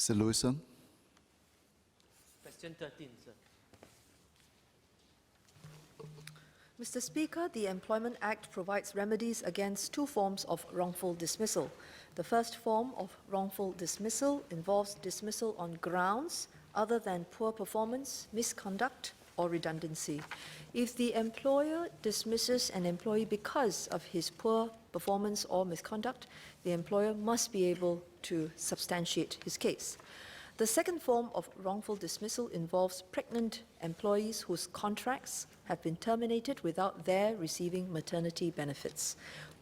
Mr. Lewison. Question 13, sir. Mr. Speaker, the Employment Act provides remedies against two forms of wrongful dismissal. The first form of wrongful dismissal involves dismissal on grounds other than poor performance, misconduct, or redundancy. If the employer dismisses an employee because of his poor performance or misconduct, the employer must be able to substantiate his case. The second form of wrongful dismissal involves pregnant employees whose contracts have been terminated without their receiving maternity benefits.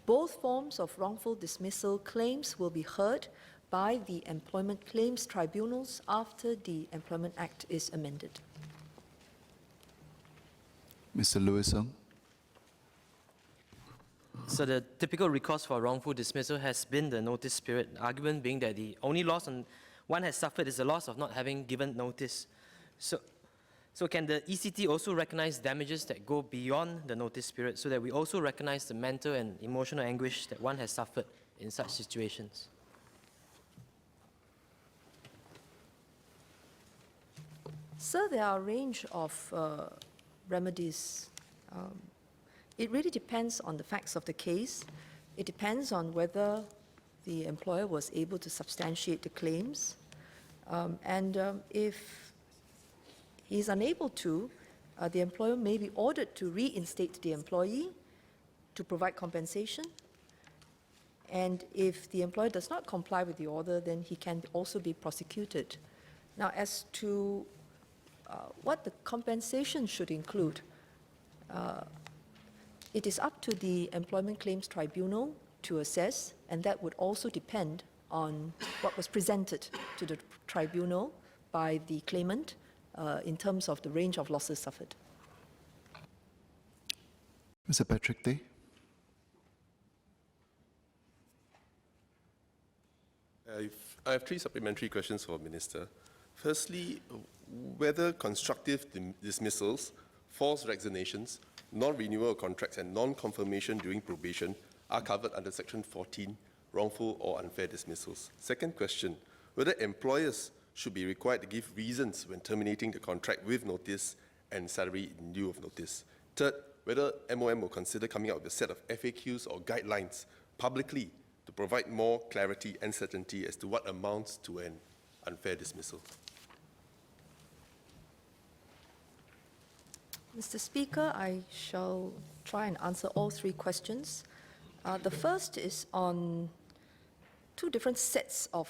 Both forms of wrongful dismissal claims will be heard by the Employment Claims Tribunals after the Employment Act is amended. Mr. Lewison. So the typical recourse for wrongful dismissal has been the notice period, argument being that the only loss one has suffered is the loss of not having given notice. So can the ECT also recognize damages that go beyond the notice period so that we also recognize the mental and emotional anguish that one has suffered in such situations? Sir, there are a range of remedies. It really depends on the facts of the case. It depends on whether the employer was able to substantiate the claims. If he's unable to, the employer may be ordered to reinstate the employee to provide compensation. And if the employer does not comply with the order, then he can also be prosecuted. Now, as to what the compensation should include, it is up to the Employment Claims Tribunal to assess, and that would also depend on what was presented to the tribunal by the claimant in terms of the range of losses suffered. Mr. Patrick Day. I have three supplementary questions for the Minister. Firstly, whether constructive dismissals, false resignations, non-renewal of contracts and non-confirmation during probation are covered under Section 14, wrongful or unfair dismissals. Second question, whether employers should be required to give reasons when terminating the contract with notice and salary in lieu of notice. Third, whether MOM will consider coming out with a set of FAQs or guidelines publicly to provide more clarity and certainty as to what amounts to an unfair dismissal. Mr. Speaker, I shall try and answer all three questions. The first is on two different sets of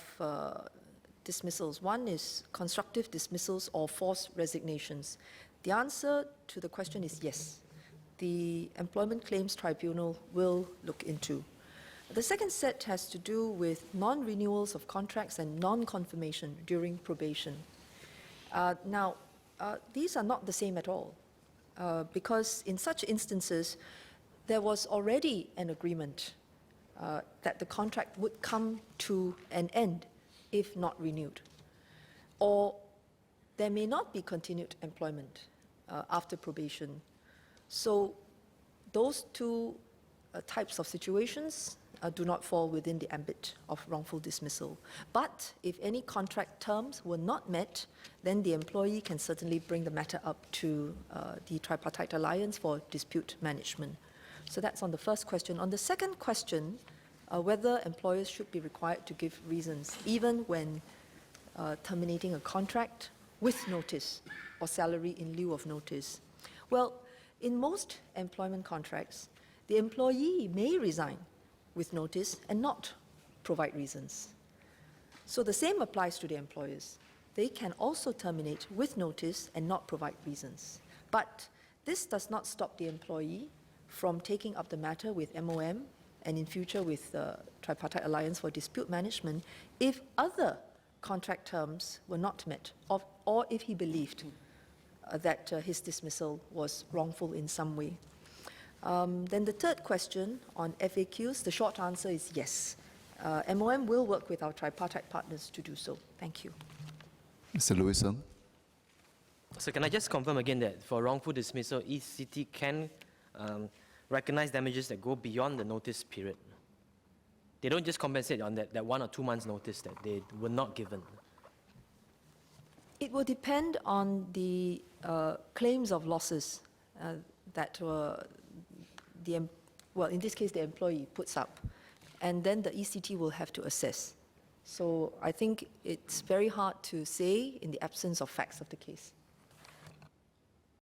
dismissals. One is constructive dismissals or forced resignations. The answer to the question is yes. The Employment Claims Tribunal will look into. The second set has to do with non-renewals of contracts and non-confirmation during probation. These are not the same at all. Because in such instances, there was already an agreement that the contract would come to an end if not renewed. Or there may not be continued employment after probation. So those two types of situations do not fall within the ambit of wrongful dismissal. But if any contract terms were not met, then the employee can certainly bring the matter up to the Tripartite Alliance for dispute management. So that's on the first question. On the second question, whether employers should be required to give reasons, even when terminating a contract with notice or salary in lieu of notice. Well, in most employment contracts, the employee may resign with notice and not provide reasons. So the same applies to the employers. They can also terminate with notice and not provide reasons. But this does not stop the employee from taking up the matter with MOM and in future with the Tripartite Alliance for Dispute Management if other contract terms were not met or if he believed that his dismissal was wrongful in some way. Then the third question on FAQs, the short answer is yes. MOM will work with our tripartite partners to do so. Thank you. Mr. Lewison. So can I just confirm again that for wrongful dismissal, ECT can recognize damages that go beyond the notice period? They don't just compensate on that 1 or 2 months notice that they were not given. It will depend on the claims of losses that well, in this case, the employee puts up, and then the ECT will have to assess. So I think it's very hard to say in the absence of facts of the case.